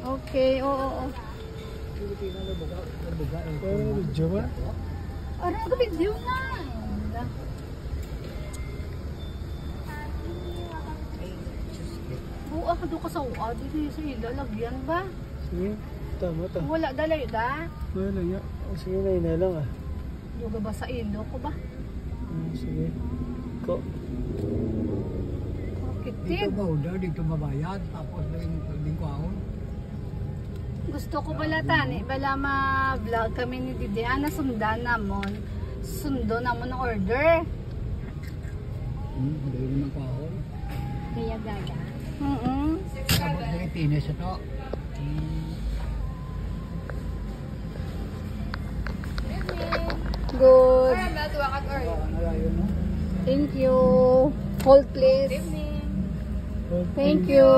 Okay, oo. Video ba? Ano ka video na? Buwa ka doon ka sa uwa. Dito sa ila, lagyan ba? Sige, tama. Wala dalayo da? Wala nga. Sige na, ina lang ah. Yoga ba sa ilo ko ba? Sige. Ko. Kitig. Dito ba udah, dito mabayad, tapos din ko ako. Gusto ko bala tani, bala ma-vlog kami ni Didi. Ana sundan namon. Sundo namon ng order. Dahil naman ko ako. Kaya gaga. Tapos Pilipinas ito. Good. Thank you. Hold please. Thank you.